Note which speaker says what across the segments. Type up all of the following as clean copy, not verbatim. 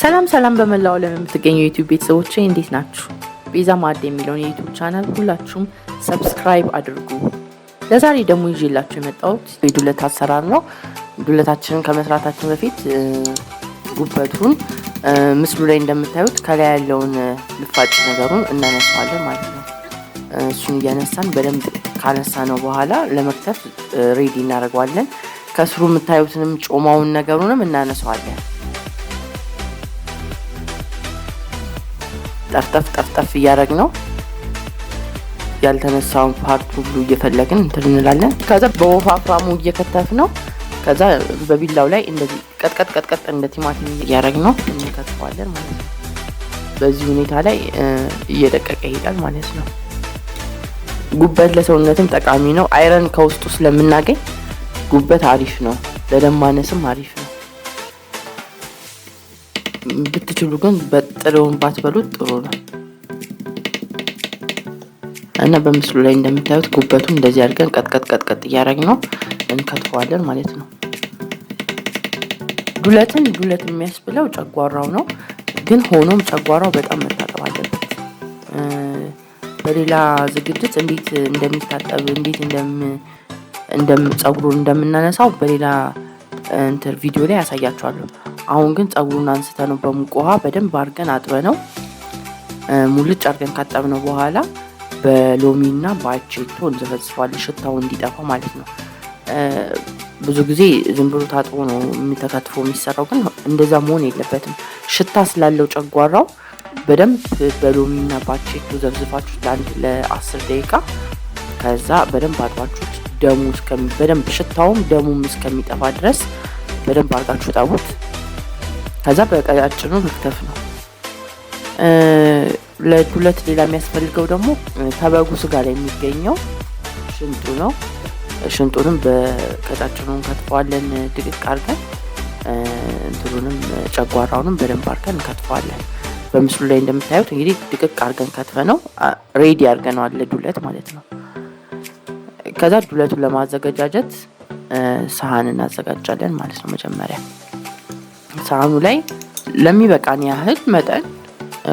Speaker 1: ሰላም ሰላም በመላው ዓለም የምትገኙ የዩቲዩብ ቤተሰቦቼ እንዴት ናችሁ? ቤዛ ማዕድ የሚለውን የዩቲዩብ ቻናል ሁላችሁም ሰብስክራይብ አድርጉ። ለዛሬ ደግሞ ይዤላችሁ የመጣሁት የዱለት አሰራር ነው። ዱለታችንን ከመስራታችን በፊት ጉበቱን ምስሉ ላይ እንደምታዩት ከላይ ያለውን ልፋጭ ነገሩን እናነሳዋለን ማለት ነው። እሱን እያነሳን በደንብ ካነሳ ነው በኋላ ለመክተፍ ሬዲ እናደርገዋለን። ከስሩ የምታዩትንም ጮማውን ነገሩንም እናነሳዋለን። ጠፍጠፍ እያደረግን ነው ያልተነሳውን ፓርት ሁሉ እየፈለግን እንትን እንላለን። ከዛ በወፋፍራሙ እየከተፍ ነው። ከዛ በቢላው ላይ እንደዚህ ቀጥቀጥ እንደ ቲማቲም እያደረግን ነው እንከትፈዋለን ማለት ነው። በዚህ ሁኔታ ላይ እየደቀቀ ይሄዳል ማለት ነው። ጉበት ለሰውነትም ጠቃሚ ነው። አይረን ከውስጡ ስለምናገኝ ጉበት አሪፍ ነው። ለደም ማነስም አሪፍ ነው። ብትችሉ ግን በጥሬውን ባትበሉት ጥሩ ነው እና በምስሉ ላይ እንደምታዩት ጉበቱን እንደዚህ አድርገን ቀጥቀጥ እያደረግን ነው እንከትፈዋለን ማለት ነው። ዱለት የሚያስብለው ጨጓራው ነው። ግን ሆኖም ጨጓራው በጣም መታጠብ አለበት። በሌላ ዝግጅት እንዴት እንደሚታጠብ እንዴት ጸጉሩን እንደምናነሳው በሌላ ቪዲዮ ላይ ያሳያችኋለሁ። አሁን ግን ጸጉሩን አንስተነው በሙቅ ውሃ በደንብ አድርገን አጥበነው ሙልጭ አድርገን ካጠብነው በኋላ በሎሚና በአቼቶ እንዘፈዝፈዋለን ሽታው እንዲጠፋ ማለት ነው። ብዙ ጊዜ ዝም ብሎ ታጥቦ ነው ተከትፎ የሚሰራው፣ ግን እንደዛ መሆን የለበትም። ሽታ ስላለው ጨጓራው በደንብ በሎሚና በአቼቶ ዘፍዝፋችሁ ለ10 ደቂቃ ከዛ በደንብ አጥባችሁት በደንብ ሽታውም ደሙም እስከሚጠፋ ድረስ በደንብ አድርጋችሁ ጣቡት። ከዛ በቀጫጭኑ መክተፍ ነው። ለዱለት ሌላ የሚያስፈልገው ደግሞ ከበጉ ስጋ ላይ የሚገኘው ሽንጡ ነው። ሽንጡንም በቀጫጭኑ እንከትፈዋለን ድቅቅ አድርገን፣ እንትሩንም ጨጓራውንም በደንብ አድርገን እንከትፈዋለን። በምስሉ ላይ እንደምታዩት እንግዲህ ድቅቅ አድርገን ከትፈ ነው ሬዲ አድርገነዋል ለዱለት ማለት ነው። ከዛ ዱለቱን ለማዘገጃጀት ሳህን እናዘጋጃለን ማለት ነው። መጀመሪያ ሳህኑ ላይ ለሚበቃን ያህል መጠን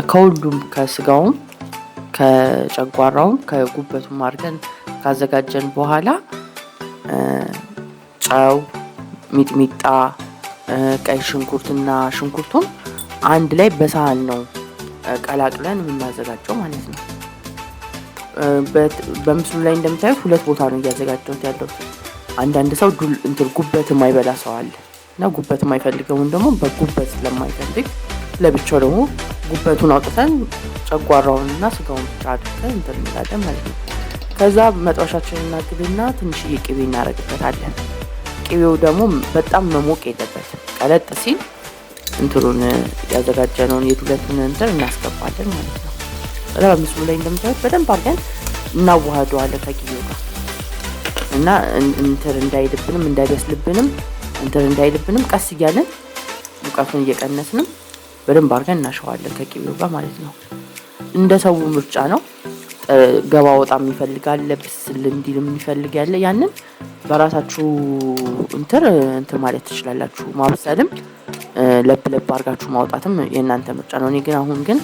Speaker 1: ከሁሉም ከስጋውም ከጨጓራውም ከጉበቱም አድርገን ካዘጋጀን በኋላ ጨው፣ ሚጥሚጣ፣ ቀይ ሽንኩርትና ሽንኩርቱን አንድ ላይ በሳህን ነው ቀላቅለን የምናዘጋጀው ማለት ነው። በምስሉ ላይ እንደምታዩት ሁለት ቦታ ነው እያዘጋጀሁት ያለው። አንዳንድ ሰው ጉበት የማይበላ ሰው አለ እና ጉበት የማይፈልገውን ደግሞ በጉበት ስለማይፈልግ ለብቻው ደግሞ ጉበቱን አውጥተን ጨጓራውንና ስጋውን ብቻ አድርገን እንላለን ማለት ነው። ከዛ መጥበሻችንን እናግብና ትንሽዬ ቅቤ እናደርግበታለን። ቅቤው ደግሞ በጣም መሞቅ የለበትም። ቀለጥ ሲል እንትሩን ያዘጋጀነውን የዱለቱን እናስገባለን ማለት ነው። ከዛ በምስሉ ላይ እንደምታዩት በደንብ አድርገን እናዋህደዋለን ከቅቤው ጋር እና እንዳይልብንም እንዳይበስልብንም ቀስ እያለን ሙቀቱን እየቀነስንም በደንብ አድርገን እናሸዋለን ከቅቤው ጋር ማለት ነው። እንደ ሰው ምርጫ ነው። ገባ ወጣም ይፈልጋል፣ ለብስል እንዲልም ይፈልግ ያለ ያንን በራሳችሁ እንትን ማለት ትችላላችሁ። ማብሰልም ለብ አድርጋችሁ ማውጣትም የእናንተ ምርጫ ነው። እኔ ግን አሁን ግን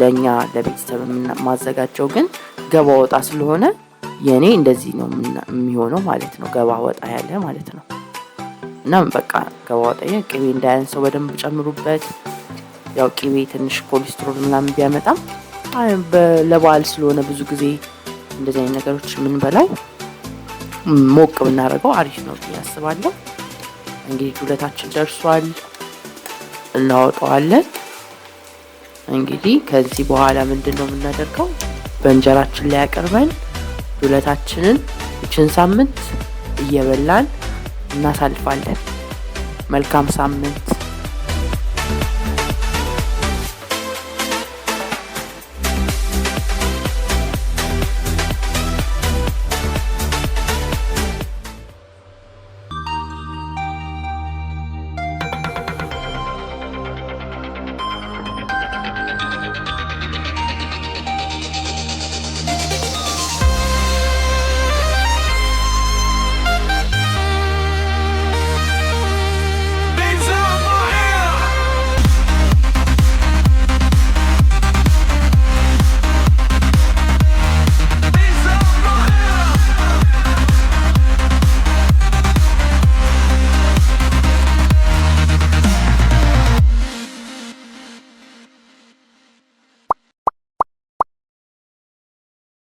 Speaker 1: ለኛ ለቤተሰብ ማዘጋጀው ግን ገባ ወጣ ስለሆነ የኔ እንደዚህ ነው የሚሆነው ማለት ነው። ገባ ወጣ ያለ ማለት ነው። እና በቃ ገባ ወጣ ቅቤ እንዳያንሰው በደንብ ጨምሩበት። ያው ቅቤ ትንሽ ኮሌስትሮል ምናምን ቢያመጣም ለበዓል ስለሆነ ብዙ ጊዜ እንደዚህ አይነት ነገሮች የምንበላው ሞቅ ብናደርገው አሪፍ ነው ብዬ አስባለሁ። እንግዲህ ዱለታችን ደርሷል፣ እናወጣዋለን። እንግዲህ ከዚህ በኋላ ምንድን ነው የምናደርገው? በእንጀራችን ላይ አቅርበን ዱለታችንን እችን ሳምንት እየበላን እናሳልፋለን። መልካም ሳምንት።